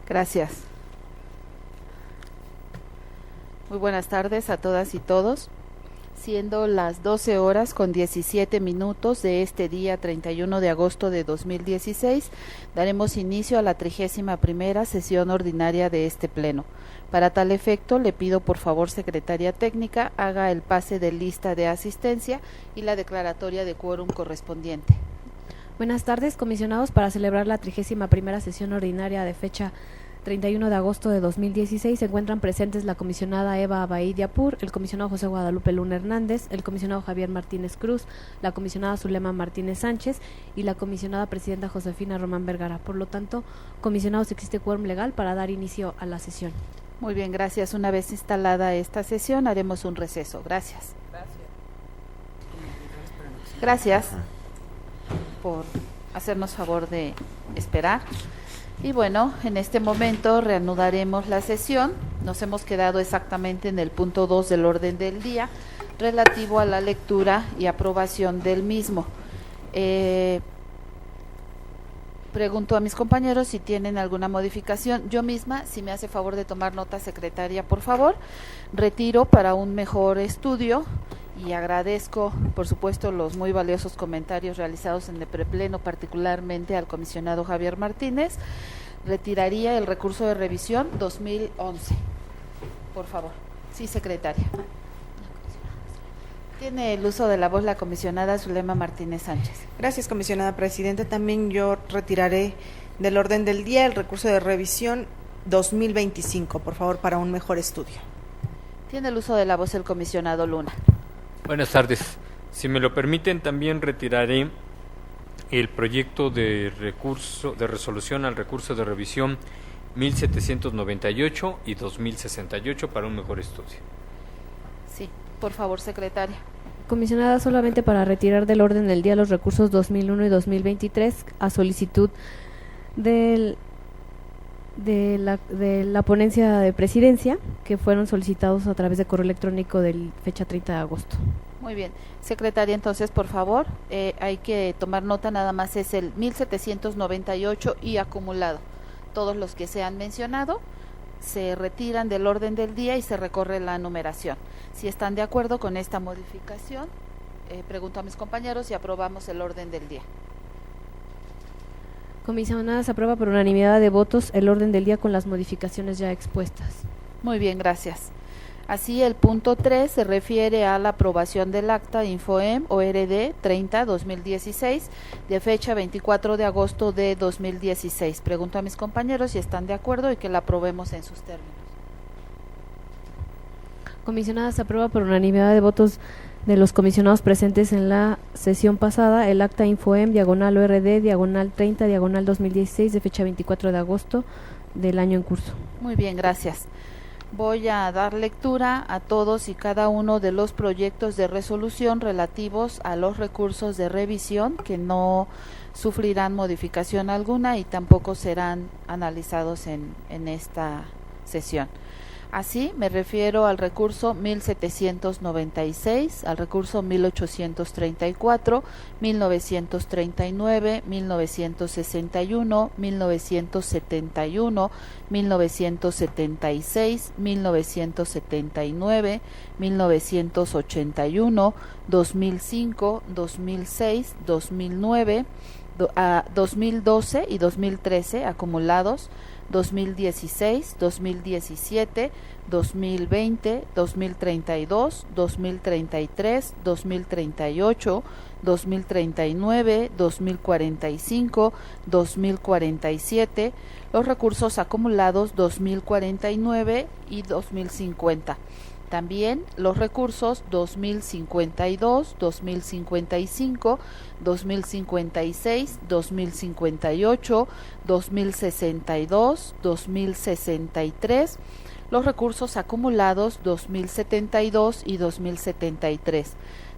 Gracias. Muy buenas tardes a todas y todos. Siendo las 12 horas con 17 minutos de este día 31 de agosto de 2016, daremos inicio a la 31ª sesión ordinaria de este pleno. Para tal efecto, le pido por favor, Secretaria Técnica, haga el pase de lista de asistencia y la declaratoria de quórum correspondiente. Buenas tardes, comisionados. Para celebrar la 31ª sesión ordinaria de fecha 31 de agosto de 2016 se encuentran presentes la comisionada Eva Abaí Diapur, el comisionado José Guadalupe Luna Hernández, el comisionado Javier Martínez Cruz, la comisionada Zulema Martínez Sánchez y la comisionada presidenta Josefina Román Vergara. Por lo tanto, comisionados, existe quórum legal para dar inicio a la sesión. Muy bien, gracias. Una vez instalada esta sesión, haremos un receso. Gracias. Gracias por hacernos favor de esperar. Y bueno, en este momento reanudaremos la sesión. Nos hemos quedado exactamente en el punto 2 del orden del día, relativo a la lectura y aprobación del mismo. Pregunto a mis compañeros si tienen alguna modificación. Yo misma, si me hace favor de tomar nota, secretaria, por favor, retiro para un mejor estudio y agradezco, por supuesto, los muy valiosos comentarios realizados en el prepleno, particularmente al comisionado Javier Martínez. Retiraría el recurso de revisión 2011. Por favor. Sí, secretaria. Tiene el uso de la voz la comisionada Zulema Martínez Sánchez. Gracias, comisionada presidenta. También yo retiraré del orden del día el recurso de revisión 2025, por favor, para un mejor estudio. Tiene el uso de la voz el comisionado Luna. Buenas tardes. Si me lo permiten, también retiraré el proyecto de recurso de resolución al recurso de revisión 1798 y 2068 para un mejor estudio. Sí, por favor, secretaria. Comisionada, solamente para retirar del orden del día los recursos 2001 y 2023 a solicitud de la ponencia de presidencia, que fueron solicitados a través de correo electrónico de fecha 30 de agosto. Muy bien, secretaria, entonces, por favor, hay que tomar nota, nada más es el 1798 y acumulado. Todos los que se han mencionado se retiran del orden del día y se recorre la numeración. Si están de acuerdo con esta modificación, pregunto a mis compañeros si aprobamos el orden del día. Comisionada, se aprueba por unanimidad de votos el orden del día con las modificaciones ya expuestas. Muy bien, gracias. Así, el punto 3 se refiere a la aprobación del acta Infoem ORD 30-2016 de fecha 24 de agosto de 2016. Pregunto a mis compañeros si están de acuerdo y que la aprobemos en sus términos. Comisionada, se aprueba por unanimidad de votos de los comisionados presentes en la sesión pasada el acta Infoem /ORD /30/2016 de fecha 24 de agosto del año en curso. Muy bien, gracias. Voy a dar lectura a todos y cada uno de los proyectos de resolución relativos a los recursos de revisión que no sufrirán modificación alguna y tampoco serán analizados en esta sesión. Así, me refiero al recurso 1796, al recurso 1834, 1939, 1961, 1971, 1976, 1979, 1981, 2005, 2006, 2009, 2012 y 2013 acumulados, 2016, 2017, 2020, 2032, 2033, 2038, 2039, 2045, 2047, los recursos acumulados 2049 y 2050. También los recursos 2052, 2055, 2056, 2058, 2062, 2063, los recursos acumulados 2072 y 2073.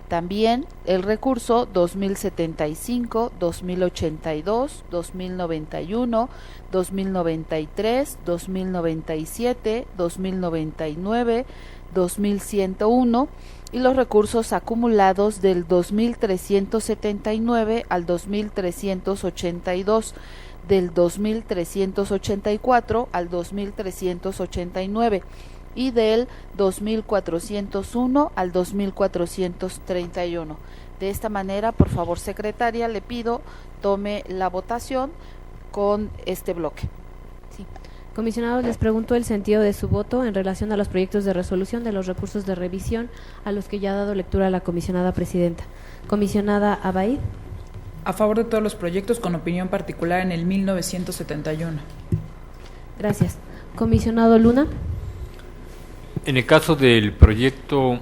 También el recurso 2075, 2082, 2091, 2093, 2097, 2099, 2101 y los recursos acumulados del 2379 al 2382, del 2384 al 2389 y del 2401 al 2431. De esta manera, por favor, secretaria, le pido tome la votación con este bloque. Sí. Comisionados, les pregunto el sentido de su voto en relación a los proyectos de resolución de los recursos de revisión a los que ya ha dado lectura la comisionada presidenta. Comisionada Abaid. A favor de todos los proyectos con opinión particular en el 1971. Gracias. Comisionado Luna. En el caso del proyecto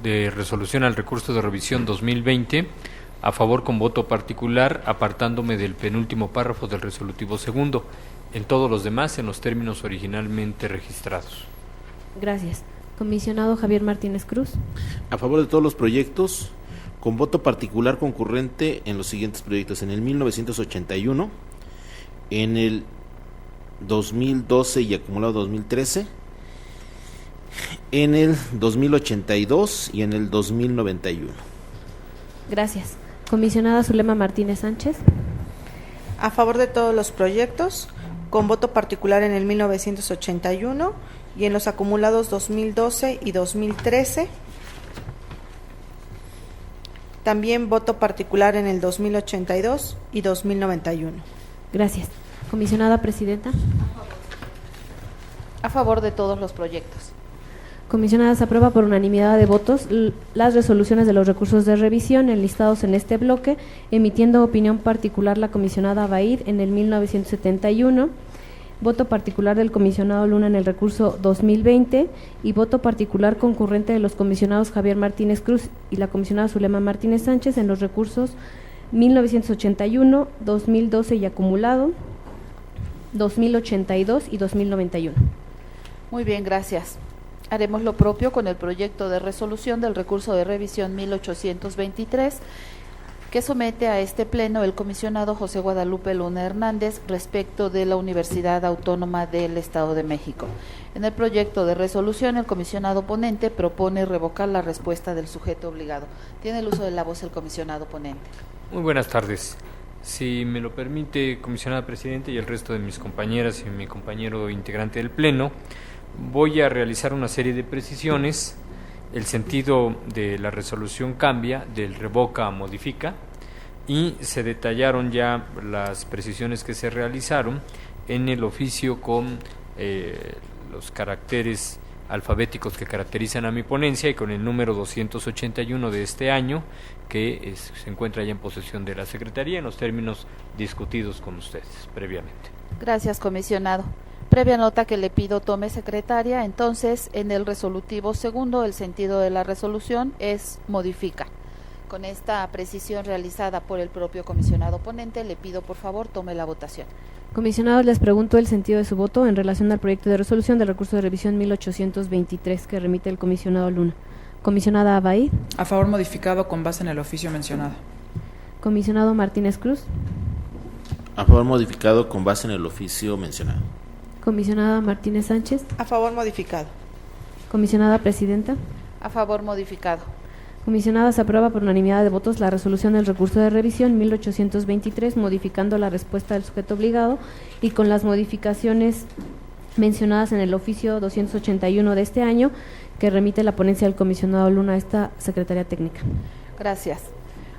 de resolución al recurso de revisión 2020, a favor con voto particular, apartándome del penúltimo párrafo del resolutivo segundo. En todos los demás, en los términos originalmente registrados. Gracias. Comisionado Javier Martínez Cruz. A favor de todos los proyectos, con voto particular concurrente en los siguientes proyectos: en el 1981, en el 2012 y acumulado 2013, en el 2082 y en el 2091. Gracias. Comisionada Zulema Martínez Sánchez. A favor de todos los proyectos, con voto particular en el 1981 y en los acumulados 2012 y 2013. También voto particular en el 2082 y 2091. Gracias. Comisionada Presidenta. A favor de todos los proyectos. Comisionada, se aprueba por unanimidad de votos las resoluciones de los recursos de revisión enlistados en este bloque, emitiendo opinión particular la comisionada Abaid en el 1971, voto particular del comisionado Luna en el recurso 2020 y voto particular concurrente de los comisionados Javier Martínez Cruz y la comisionada Zulema Martínez Sánchez en los recursos 1981, 2012 y acumulado, 2082 y 2091. Muy bien, gracias. Haremos lo propio con el proyecto de resolución del recurso de revisión 1823, que somete a este pleno el comisionado José Guadalupe Luna Hernández respecto de la Universidad Autónoma del Estado de México. En el proyecto de resolución, el comisionado ponente propone revocar la respuesta del sujeto obligado. Tiene el uso de la voz el comisionado ponente. Muy buenas tardes. Si me lo permite, comisionada presidenta, y el resto de mis compañeras y mi compañero integrante del pleno, voy a realizar una serie de precisiones. El sentido de la resolución cambia del revoca a modifica y se detallaron ya las precisiones que se realizaron en el oficio con los caracteres alfabéticos que caracterizan a mi ponencia y con el número 281 de este año que se encuentra ya en posesión de la Secretaría en los términos discutidos con ustedes previamente. Gracias, comisionado. Previa nota que le pido tome secretaria, entonces en el resolutivo segundo el sentido de la resolución es modifica. Con esta precisión realizada por el propio comisionado ponente, le pido por favor tome la votación. Comisionados, les pregunto el sentido de su voto en relación al proyecto de resolución del recurso de revisión 1823 que remite el comisionado Luna. Comisionada Abaid. A favor modificado con base en el oficio mencionado. Comisionado Martínez Cruz. A favor modificado con base en el oficio mencionado. Comisionada Martínez Sánchez. A favor modificado. Comisionada Presidenta. A favor modificado. Comisionada, se aprueba por unanimidad de votos la resolución del recurso de revisión 1823, modificando la respuesta del sujeto obligado y con las modificaciones mencionadas en el oficio 281 de este año, que remite la ponencia del comisionado Luna a esta Secretaría Técnica. Gracias.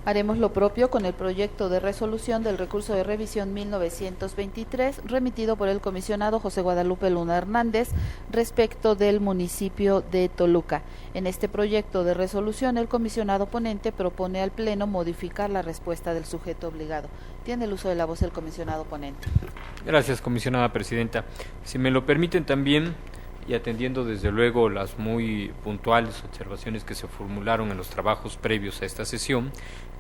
Haremos lo propio con el proyecto de resolución del recurso de revisión 1923, remitido por el comisionado José Guadalupe Luna Hernández respecto del municipio de Toluca. En este proyecto de resolución, el comisionado ponente propone al Pleno modificar la respuesta del sujeto obligado. Tiene el uso de la voz el comisionado ponente. Gracias, comisionada presidenta. Si me lo permiten también, y atendiendo desde luego las muy puntuales observaciones que se formularon en los trabajos previos a esta sesión,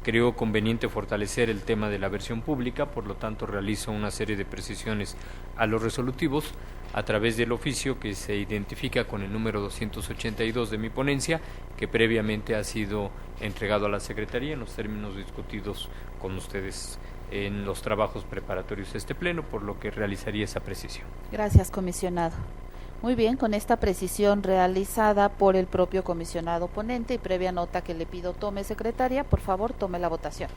creo conveniente fortalecer el tema de la versión pública, por lo tanto realizo una serie de precisiones a los resolutivos a través del oficio que se identifica con el número 282 de mi ponencia, que previamente ha sido entregado a la Secretaría en los términos discutidos con ustedes en los trabajos preparatorios de este pleno, por lo que realizaría esa precisión. Gracias, comisionado. Muy bien, con esta precisión realizada por el propio comisionado ponente y previa nota que le pido tome secretaria, por favor tome la votación.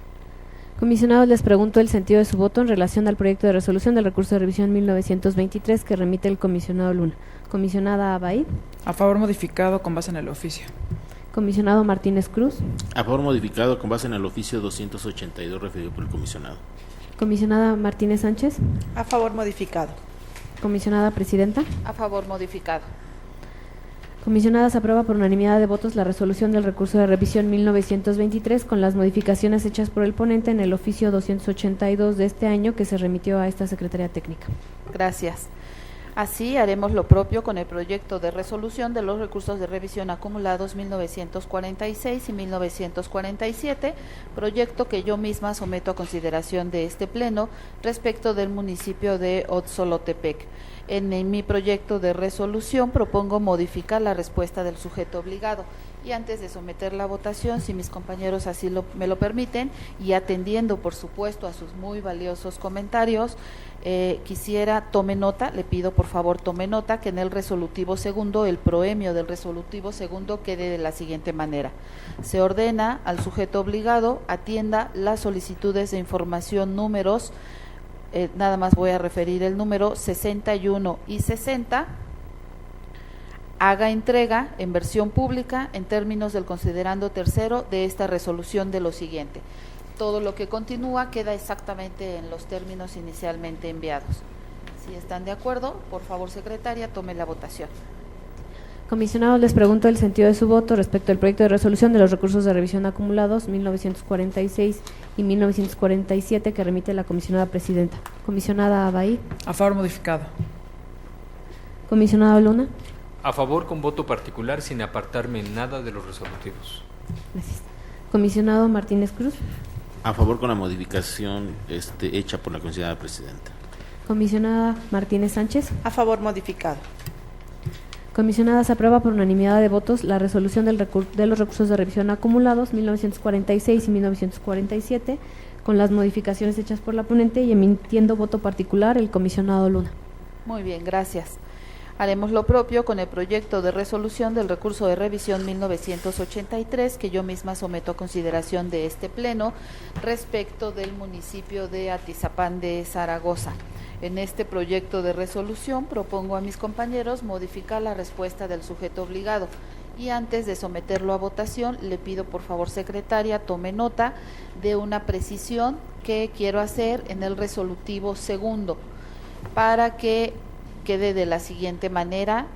Comisionados, les pregunto el sentido de su voto en relación al proyecto de resolución del recurso de revisión 1923 que remite el comisionado Luna. Comisionada Abaid. A favor modificado con base en el oficio. Comisionado Martínez Cruz. A favor modificado con base en el oficio 282 referido por el comisionado. Comisionada Martínez Sánchez. A favor modificado. Comisionada Presidenta. A favor modificado. Comisionada, se aprueba por unanimidad de votos la resolución del recurso de revisión 1923 con las modificaciones hechas por el ponente en el oficio 282 de este año que se remitió a esta Secretaría Técnica. Gracias. Así haremos lo propio con el proyecto de resolución de los recursos de revisión acumulados 1946 y 1947, proyecto que yo misma someto a consideración de este Pleno respecto del municipio de Otzolotepec. En mi proyecto de resolución propongo modificar la respuesta del sujeto obligado. Y antes de someter la votación, si mis compañeros así me lo permiten, y atendiendo por supuesto a sus muy valiosos comentarios, tome nota, le pido por favor tome nota que en el resolutivo segundo, el proemio del resolutivo segundo quede de la siguiente manera: se ordena al sujeto obligado atienda las solicitudes de información números, nada más voy a referir el número 61 y 60, haga entrega en versión pública en términos del considerando tercero de esta resolución de lo siguiente. Todo lo que continúa queda exactamente en los términos inicialmente enviados. Si están de acuerdo, por favor, secretaria, tome la votación. Comisionados, les pregunto el sentido de su voto respecto al proyecto de resolución de los recursos de revisión acumulados 1946 y 1947 que remite la comisionada presidenta. Comisionada Abaí. A favor modificado. Comisionado Luna. A favor con voto particular sin apartarme en nada de los resolutivos. Gracias. Comisionado Martínez Cruz. A favor con la modificación hecha por la comisionada presidenta. Comisionada Martínez Sánchez. A favor modificado. Comisionada, se aprueba por unanimidad de votos la resolución de los recursos de revisión acumulados 1946 y 1947 con las modificaciones hechas por la ponente y emitiendo voto particular el comisionado Luna. Muy bien, gracias. Haremos lo propio con el proyecto de resolución del recurso de revisión 1983 que yo misma someto a consideración de este Pleno respecto del municipio de Atizapán de Zaragoza. En este proyecto de resolución propongo a mis compañeros modificar la respuesta del sujeto obligado y antes de someterlo a votación le pido por favor, secretaria, tome nota de una precisión que quiero hacer en el resolutivo segundo para que quede de la siguiente manera.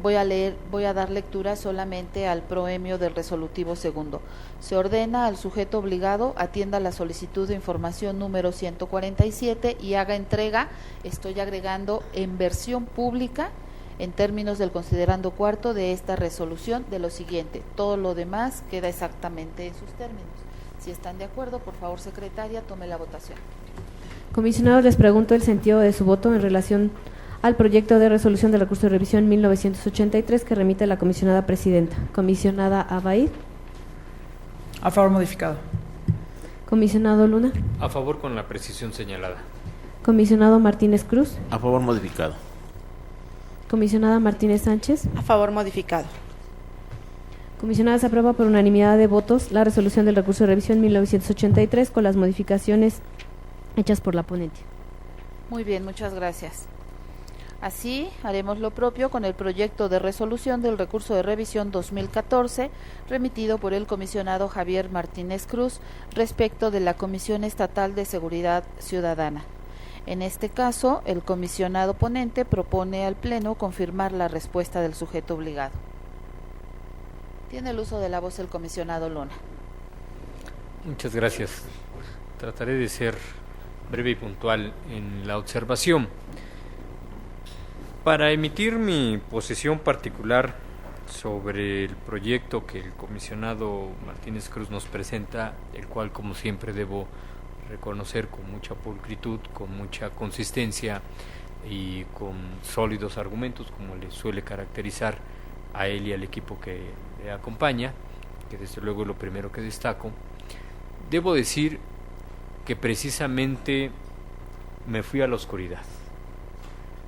Voy a dar lectura solamente al proemio del resolutivo segundo. Se ordena al sujeto obligado atienda la solicitud de información número 147 y haga entrega, estoy agregando en versión pública, en términos del considerando cuarto de esta resolución de lo siguiente. Todo lo demás queda exactamente en sus términos. Si están de acuerdo, por favor, secretaria, tome la votación. Comisionados, les pregunto el sentido de su voto en relación al proyecto de resolución del recurso de revisión 1983 que remite la comisionada presidenta. Comisionada Abaid. A favor modificado. Comisionado Luna. A favor con la precisión señalada. Comisionado Martínez Cruz. A favor modificado. Comisionada Martínez Sánchez. A favor modificado. Comisionada, se aprueba por unanimidad de votos la resolución del recurso de revisión 1983 con las modificaciones hechas por la ponente. Muy bien, muchas gracias. Así, haremos lo propio con el proyecto de resolución del recurso de revisión 2014, remitido por el comisionado Javier Martínez Cruz, respecto de la Comisión Estatal de Seguridad Ciudadana. En este caso, el comisionado ponente propone al Pleno confirmar la respuesta del sujeto obligado. Tiene el uso de la voz el comisionado Luna. Muchas gracias. Trataré de ser breve y puntual en la observación. Para emitir mi posición particular sobre el proyecto que el comisionado Martínez Cruz nos presenta, el cual como siempre debo reconocer con mucha pulcritud, con mucha consistencia y con sólidos argumentos, como le suele caracterizar a él y al equipo que le acompaña, que desde luego es lo primero que destaco. Debo decir que precisamente me fui a la oscuridad.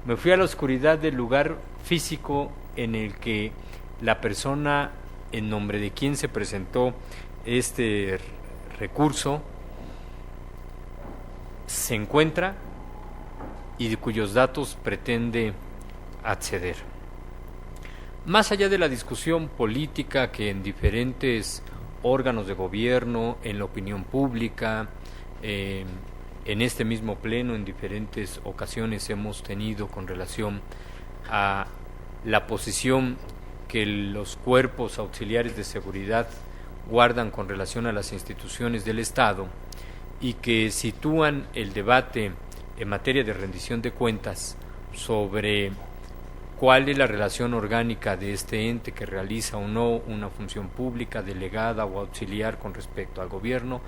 Me fui a la oscuridad del lugar físico en el que la persona en nombre de quien se presentó este recurso se encuentra y de cuyos datos pretende acceder. Más allá de la discusión política que en diferentes órganos de gobierno, en la opinión pública, en este mismo pleno, en diferentes ocasiones hemos tenido con relación a la posición que los cuerpos auxiliares de seguridad guardan con relación a las instituciones del Estado y que sitúan el debate en materia de rendición de cuentas sobre cuál es la relación orgánica de este ente que realiza o no una función pública, delegada o auxiliar con respecto al gobierno.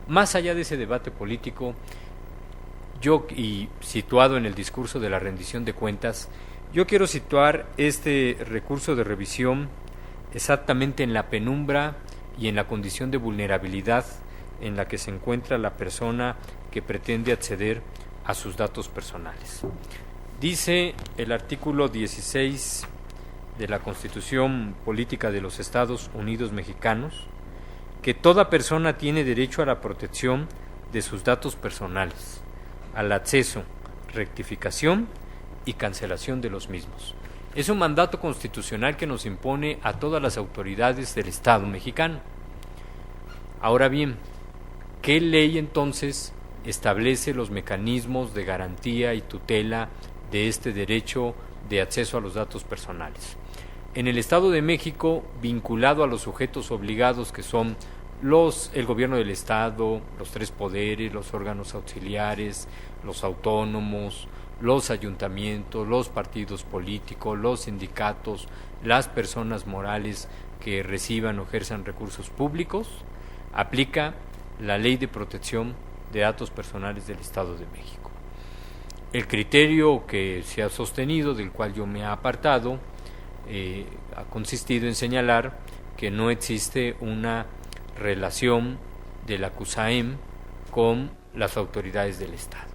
Más allá de ese debate político, y situado en el discurso de la rendición de cuentas, yo quiero situar este recurso de revisión exactamente en la penumbra y en la condición de vulnerabilidad en la que se encuentra la persona que pretende acceder a sus datos personales. Dice el artículo 16 de la Constitución Política de los Estados Unidos Mexicanos que toda persona tiene derecho a la protección de sus datos personales, al acceso, rectificación y cancelación de los mismos. Es un mandato constitucional que nos impone a todas las autoridades del Estado mexicano. Ahora bien, ¿qué ley entonces establece los mecanismos de garantía y tutela de este derecho de acceso a los datos personales? En el Estado de México, vinculado a los sujetos obligados que son el gobierno del Estado, los tres poderes, los órganos auxiliares, los autónomos, los ayuntamientos, los partidos políticos, los sindicatos, las personas morales que reciban o ejerzan recursos públicos, aplica la Ley de Protección de Datos Personales del Estado de México. El criterio que se ha sostenido, del cual yo me he apartado, ha consistido en señalar que no existe una relación de la CUSAEM con las autoridades del Estado.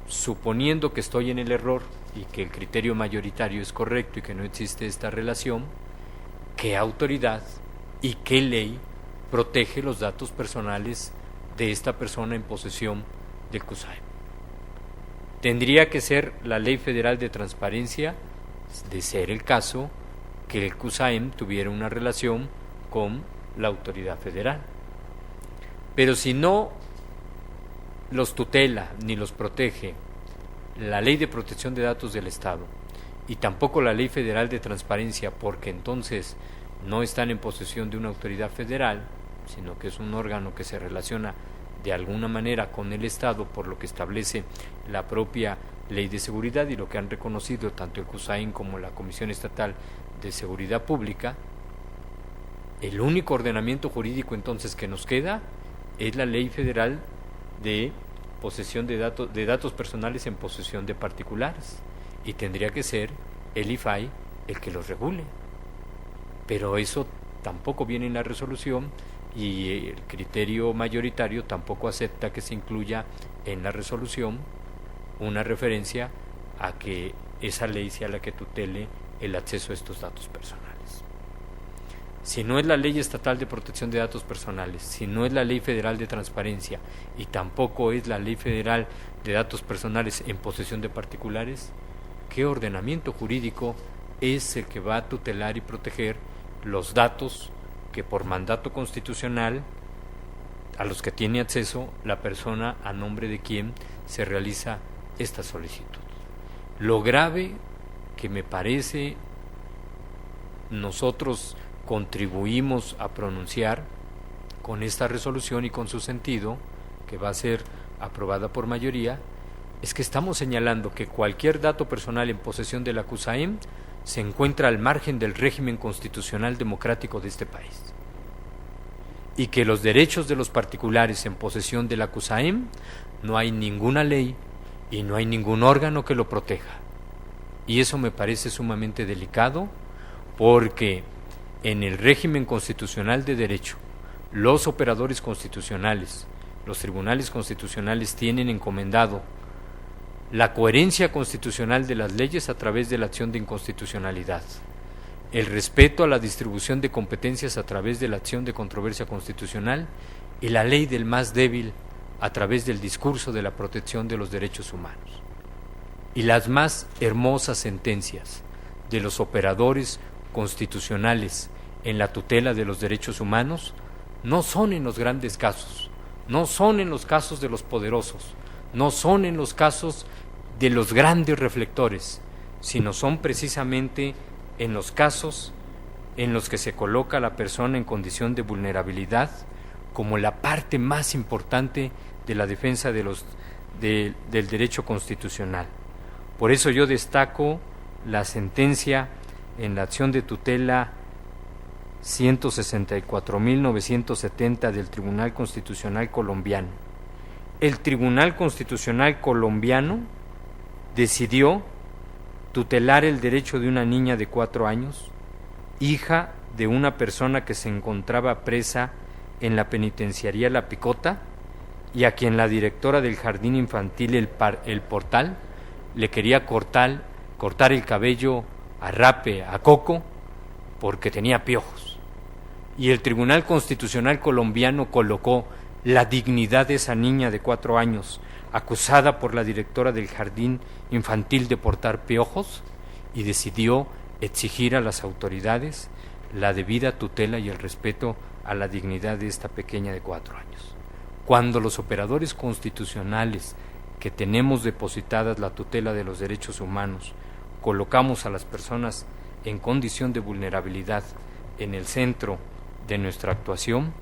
Suponiendo que estoy en el error y que el criterio mayoritario es correcto y que no existe esta relación, ¿qué autoridad y qué ley protege los datos personales de esta persona en posesión del CUSAEM? Tendría que ser la Ley Federal de Transparencia, de ser el caso que el CUSAEM tuviera una relación con la autoridad federal. Pero si no los tutela ni los protege la Ley de Protección de Datos del Estado y tampoco la Ley Federal de Transparencia, porque entonces no están en posesión de una autoridad federal, sino que es un órgano que se relaciona de alguna manera con el Estado por lo que establece la propia Ley de Seguridad y lo que han reconocido tanto el CUSAIN como la Comisión Estatal de Seguridad Pública. El único ordenamiento jurídico entonces que nos queda es la Ley Federal de posesión de datos personales en posesión de particulares, y tendría que ser el IFAI el que los regule. Pero eso tampoco viene en la resolución y el criterio mayoritario tampoco acepta que se incluya en la resolución una referencia a que esa ley sea la que tutele el acceso a estos datos personales. Si no es la Ley Estatal de Protección de Datos Personales, si no es la Ley Federal de Transparencia y tampoco es la Ley Federal de Datos Personales en posesión de particulares, ¿qué ordenamiento jurídico es el que va a tutelar y proteger los datos que por mandato constitucional a los que tiene acceso la persona a nombre de quien se realiza esta solicitud? Lo grave que me parece nosotros contribuimos a pronunciar con esta resolución y con su sentido, que va a ser aprobada por mayoría, es que estamos señalando que cualquier dato personal en posesión de la CUSAEM se encuentra al margen del régimen constitucional democrático de este país, y que los derechos de los particulares en posesión de la CUSAEM no hay ninguna ley y no hay ningún órgano que lo proteja. Y eso me parece sumamente delicado, porque en el régimen constitucional de derecho, los operadores constitucionales, los tribunales constitucionales tienen encomendado la coherencia constitucional de las leyes a través de la acción de inconstitucionalidad, el respeto a la distribución de competencias a través de la acción de controversia constitucional y la ley del más débil a través del discurso de la protección de los derechos humanos. Y las más hermosas sentencias de los operadores constitucionales en la tutela de los derechos humanos no son en los grandes casos, no son en los casos de los poderosos, no son en los casos de los grandes reflectores, sino son precisamente en los casos en los que se coloca a la persona en condición de vulnerabilidad como la parte más importante de la defensa del derecho constitucional. Por eso yo destaco la sentencia en la acción de tutela 164.970 del Tribunal Constitucional Colombiano. El Tribunal Constitucional Colombiano decidió tutelar el derecho de una niña de 4 años, hija de una persona que se encontraba presa en la penitenciaría La Picota y a quien la directora del jardín infantil El Portal le quería cortar el cabello a rape, a coco, porque tenía piojos. Y el Tribunal Constitucional Colombiano colocó la dignidad de esa niña de 4 años, acusada por la directora del jardín infantil de portar piojos, y decidió exigir a las autoridades la debida tutela y el respeto a la dignidad de esta pequeña de 4 años. Cuando los operadores constitucionales que tenemos depositadas la tutela de los derechos humanos colocamos a las personas en condición de vulnerabilidad en el centro de nuestra actuación,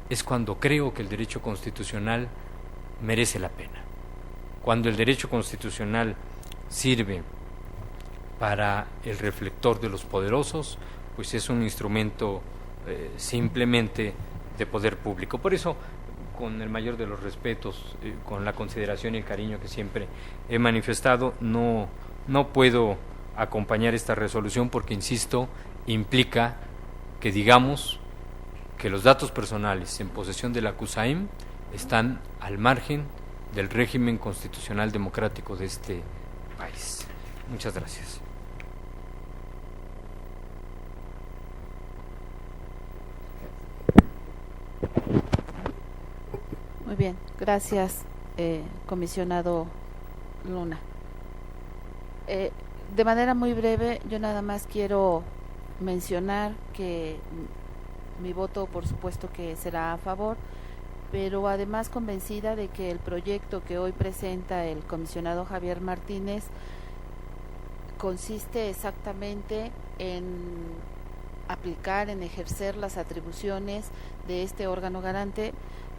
es cuando creo que el derecho constitucional merece la pena. Cuando el derecho constitucional sirve para el reflector de los poderosos, pues es un instrumento simplemente de poder público. Por eso, con el mayor de los respetos, con la consideración y el cariño que siempre he manifestado, no puedo acompañar esta resolución porque, insisto, implica que digamos que los datos personales en posesión de la CUSAIM están al margen del régimen constitucional democrático de este país. Muchas gracias. Muy bien, gracias, comisionado Luna. De manera muy breve, yo nada más quiero mencionar que mi voto, por supuesto, que será a favor, pero además convencida de que el proyecto que hoy presenta el comisionado Javier Martínez consiste exactamente en aplicar, en ejercer las atribuciones de este órgano garante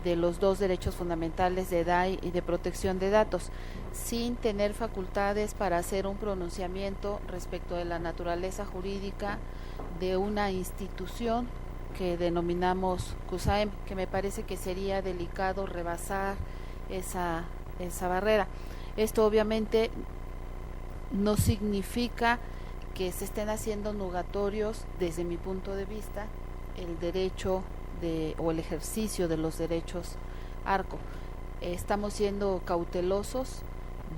de los 2 derechos fundamentales de DAI y de protección de datos, sin tener facultades para hacer un pronunciamiento respecto de la naturaleza jurídica de una institución que denominamos CUSAIM, que me parece que sería delicado rebasar esa barrera. Esto obviamente no significa que se estén haciendo nugatorios, desde mi punto de vista, el derecho o el ejercicio de los derechos ARCO. Estamos siendo cautelosos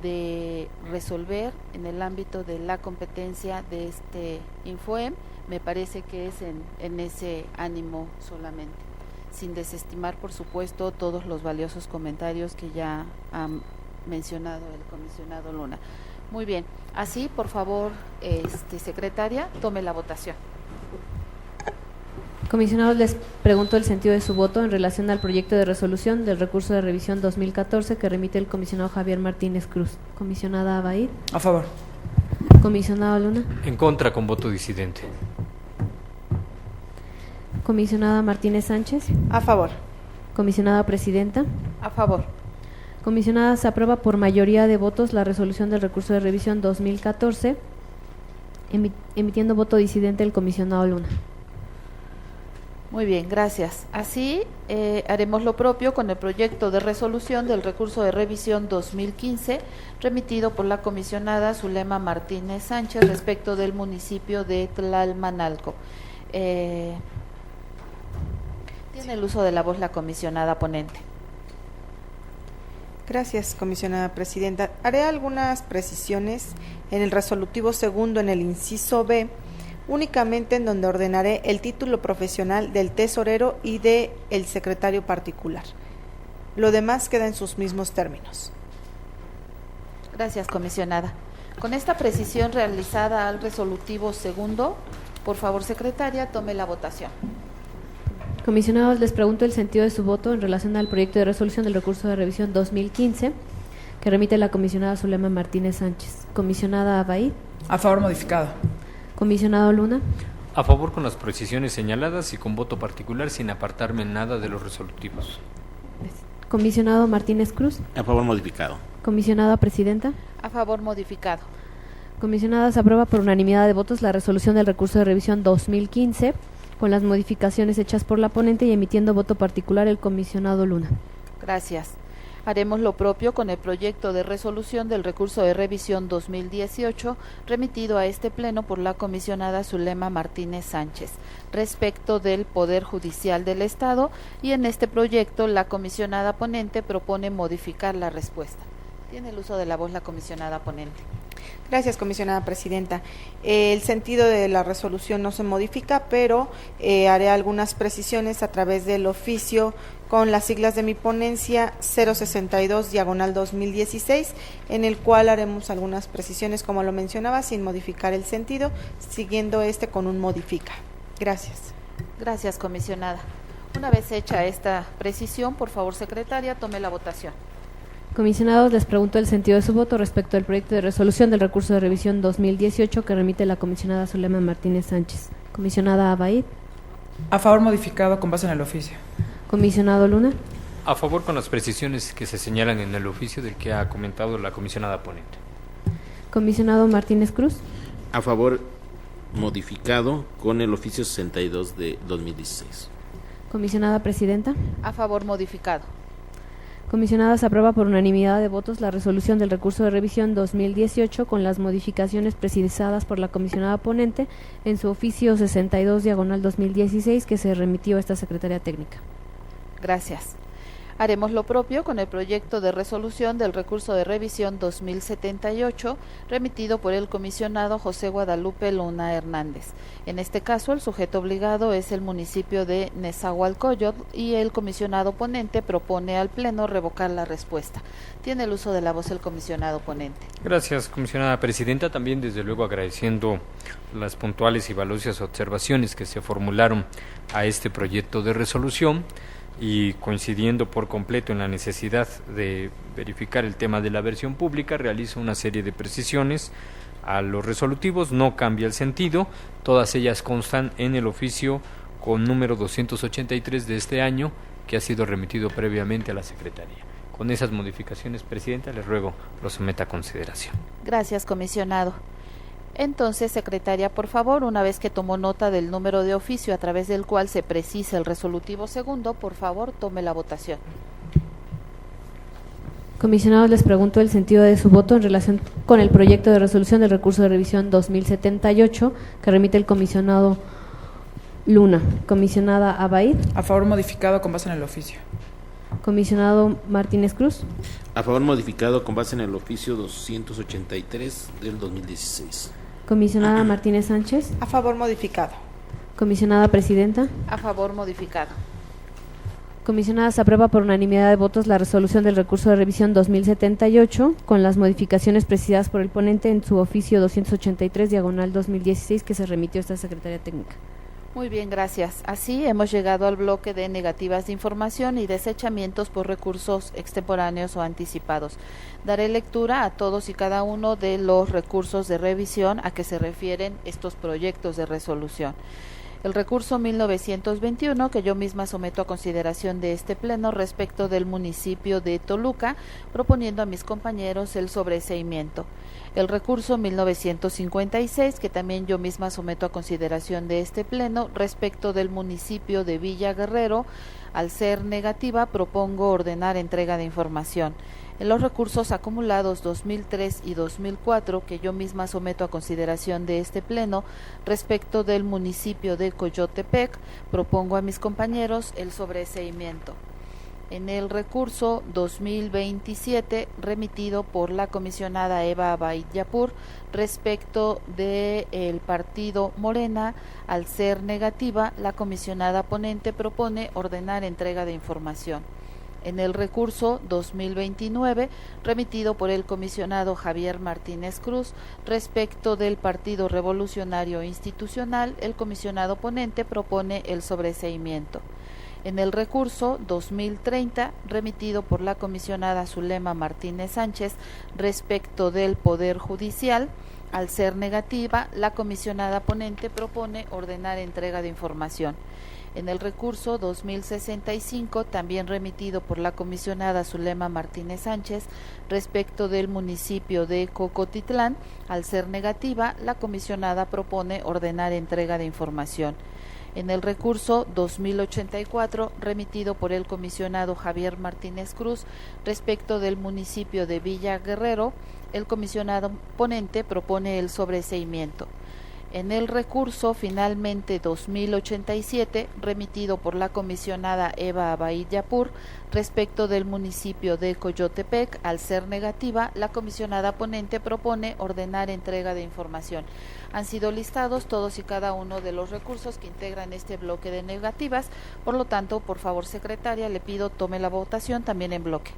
de resolver en el ámbito de la competencia de este Infoem. Me parece que es en ese ánimo solamente, sin desestimar, por supuesto, todos los valiosos comentarios que ya ha mencionado el comisionado Luna. Muy bien, así, por favor, secretaria, tome la votación. Comisionados, les pregunto el sentido de su voto en relación al proyecto de resolución del recurso de revisión 2014 que remite el comisionado Javier Martínez Cruz. Comisionada Abaid. A favor. Comisionado Luna. En contra, con voto disidente. Comisionada Martínez Sánchez. A favor. Comisionada Presidenta. A favor. Comisionada, se aprueba por mayoría de votos la resolución del recurso de revisión 2014, emitiendo voto disidente el comisionado Luna. Muy bien, gracias. Así haremos lo propio con el proyecto de resolución del recurso de revisión 2015 remitido por la comisionada Zulema Martínez Sánchez respecto del municipio de Tlalmanalco. Tiene el uso de la voz la comisionada ponente. Gracias, comisionada presidenta. Haré algunas precisiones en el resolutivo segundo en el inciso B, únicamente en donde ordenaré el título profesional del tesorero y del secretario particular. Lo demás queda en sus mismos términos. Gracias, comisionada. Con esta precisión realizada al resolutivo segundo, por favor, secretaria, tome la votación. Comisionados, les pregunto el sentido de su voto en relación al proyecto de resolución del recurso de revisión 2015 que remite la comisionada Zulema Martínez Sánchez. Comisionada Abaid. A favor modificado. Comisionado Luna. A favor con las precisiones señaladas y con voto particular sin apartarme en nada de los resolutivos. Comisionado Martínez Cruz. A favor modificado. Comisionada Presidenta. A favor modificado. Comisionada, se aprueba por unanimidad de votos la resolución del recurso de revisión 2015 con las modificaciones hechas por la ponente y emitiendo voto particular el comisionado Luna. Gracias. Haremos lo propio con el proyecto de resolución del recurso de revisión 2018 remitido a este pleno por la comisionada Zulema Martínez Sánchez respecto del Poder Judicial del Estado, y en este proyecto la comisionada ponente propone modificar la respuesta. Tiene el uso de la voz la comisionada ponente. Gracias, comisionada presidenta. El sentido de la resolución no se modifica, pero haré algunas precisiones a través del oficio con las siglas de mi ponencia 062/2016, en el cual haremos algunas precisiones, como lo mencionaba, sin modificar el sentido, siguiendo con un modifica. Gracias. Gracias, comisionada. Una vez hecha esta precisión, por favor, secretaria, tome la votación. Comisionados, les pregunto el sentido de su voto respecto al proyecto de resolución del recurso de revisión 2018 que remite la comisionada Zulema Martínez Sánchez. Comisionada Abaid. A favor modificado con base en el oficio. Comisionado Luna. A favor con las precisiones que se señalan en el oficio del que ha comentado la comisionada ponente. Comisionado Martínez Cruz. A favor modificado con el oficio 62 de 2016. Comisionada Presidenta. A favor modificado. Comisionada, se aprueba por unanimidad de votos la resolución del recurso de revisión 2018 con las modificaciones precisadas por la comisionada ponente en su oficio 62/2016 que se remitió a esta Secretaría Técnica. Gracias. Haremos lo propio con el proyecto de resolución del recurso de revisión 2078 remitido por el comisionado José Guadalupe Luna Hernández. En este caso, el sujeto obligado es el municipio de Nezahualcóyotl y el comisionado ponente propone al Pleno revocar la respuesta. Tiene el uso de la voz el comisionado ponente. Gracias, comisionada presidenta. También, desde luego, agradeciendo las puntuales y valiosas observaciones que se formularon a este proyecto de resolución, y coincidiendo por completo en la necesidad de verificar el tema de la versión pública, realizo una serie de precisiones a los resolutivos. No cambia el sentido, todas ellas constan en el oficio con número 283 de este año, que ha sido remitido previamente a la Secretaría. Con esas modificaciones, presidenta, les ruego lo someta a consideración. Gracias, comisionado. Entonces, secretaria, por favor, una vez que tomó nota del número de oficio a través del cual se precisa el resolutivo segundo, por favor, tome la votación. Comisionados, les pregunto el sentido de su voto en relación con el proyecto de resolución del recurso de revisión 2078 que remite el comisionado Luna. Comisionada Abaid. A favor modificado con base en el oficio. Comisionado Martínez Cruz. A favor modificado con base en el oficio 283 del 2016. Comisionada Martínez Sánchez. A favor modificado. Comisionada Presidenta. A favor modificado. Comisionada, se aprueba por unanimidad de votos la resolución del recurso de revisión 2078 con las modificaciones precisadas por el ponente en su oficio 283/2016 que se remitió a esta Secretaría Técnica. Muy bien, gracias. Así hemos llegado al bloque de negativas de información y desechamientos por recursos extemporáneos o anticipados. Daré lectura a todos y cada uno de los recursos de revisión a que se refieren estos proyectos de resolución. El recurso 1921, que yo misma someto a consideración de este Pleno respecto del municipio de Toluca, proponiendo a mis compañeros el sobreseimiento. El recurso 1956, que también yo misma someto a consideración de este Pleno respecto del municipio de Villa Guerrero, al ser negativa, propongo ordenar entrega de información. En los recursos acumulados 2003 y 2004, que yo misma someto a consideración de este Pleno, respecto del municipio de Coyotepec, propongo a mis compañeros el sobreseimiento. En el recurso 2027, remitido por la comisionada Eva Abaid Yapur, respecto del partido Morena, al ser negativa, la comisionada ponente propone ordenar entrega de información. En el recurso 2029, remitido por el comisionado Javier Martínez Cruz, respecto del Partido Revolucionario Institucional, el comisionado ponente propone el sobreseimiento. En el recurso 2030, remitido por la comisionada Zulema Martínez Sánchez, respecto del Poder Judicial, al ser negativa, la comisionada ponente propone ordenar entrega de información. En el recurso 2065, también remitido por la comisionada Zulema Martínez Sánchez, respecto del municipio de Cocotitlán, al ser negativa, la comisionada propone ordenar entrega de información. En el recurso 2084, remitido por el comisionado Javier Martínez Cruz, respecto del municipio de Villa Guerrero, el comisionado ponente propone el sobreseimiento. En el recurso finalmente 2087, remitido por la comisionada Eva Abaid Yapur, respecto del municipio de Coyotepec, al ser negativa, la comisionada ponente propone ordenar entrega de información. Han sido listados todos y cada uno de los recursos que integran este bloque de negativas, por lo tanto, por favor, secretaria, le pido tome la votación también en bloque.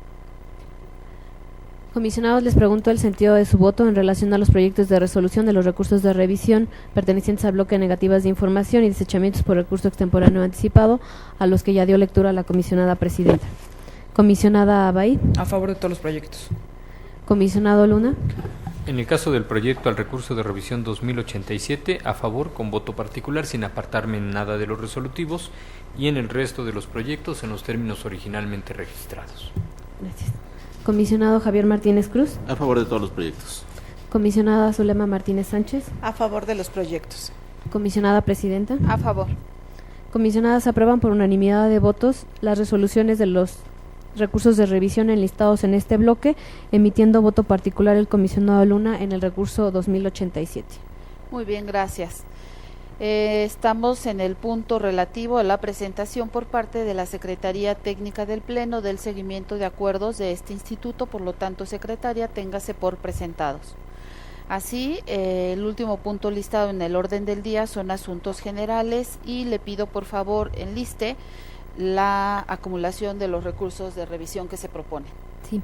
Comisionados, les pregunto el sentido de su voto en relación a los proyectos de resolución de los recursos de revisión pertenecientes al bloque de negativas de información y desechamientos por recurso extemporáneo anticipado, a los que ya dio lectura la comisionada presidenta. Comisionada Abaid. A favor de todos los proyectos. Comisionado Luna. En el caso del proyecto al recurso de revisión 2087, a favor con voto particular sin apartarme en nada de los resolutivos, y en el resto de los proyectos en los términos originalmente registrados. Gracias. Comisionado Javier Martínez Cruz. A favor de todos los proyectos. Comisionada Zulema Martínez Sánchez. A favor de los proyectos. Comisionada presidenta. A favor. Comisionadas, aprueban por unanimidad de votos las resoluciones de los recursos de revisión enlistados en este bloque, emitiendo voto particular el comisionado Luna en el recurso 2087. Muy bien, gracias. Estamos en el punto relativo a la presentación por parte de la Secretaría Técnica del Pleno del seguimiento de acuerdos de este instituto, por lo tanto, secretaria, téngase por presentados. Así, el último punto listado en el orden del día son asuntos generales y le pido por favor enliste la acumulación de los recursos de revisión que se proponen. Sí.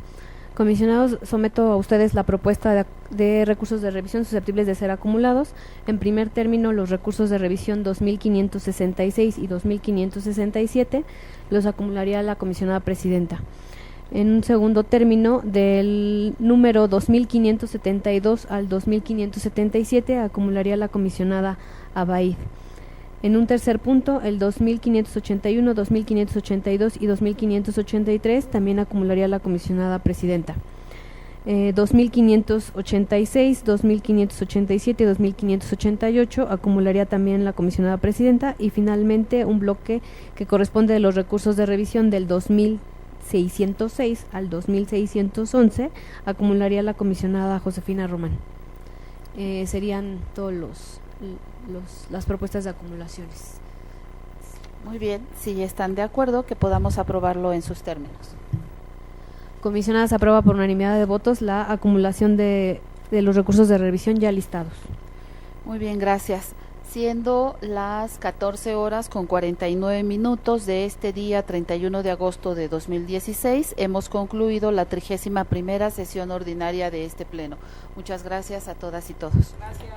Comisionados, someto a ustedes la propuesta de recursos de revisión susceptibles de ser acumulados. En primer término, los recursos de revisión 2566 y 2567 los acumularía la comisionada presidenta. En un segundo término, del número 2572 al 2577 acumularía la comisionada Abaid. En un tercer punto, el 2581, 2582 y 2583 también acumularía la comisionada presidenta. 2586, 2587 y 2588 acumularía también la comisionada presidenta. Y finalmente, un bloque que corresponde de los recursos de revisión del 2606 al 2611 acumularía la comisionada Josefina Román. Serían todos las propuestas de acumulaciones. Muy bien, si están de acuerdo, que podamos aprobarlo en sus términos. Comisionadas, aprueba por unanimidad de votos la acumulación de los recursos de revisión ya listados. Muy bien, gracias. Siendo las 14 horas con 49 minutos de este día 31 de agosto de 2016, hemos concluido la 31ª sesión ordinaria de este pleno. Muchas gracias a todas y todos. Gracias.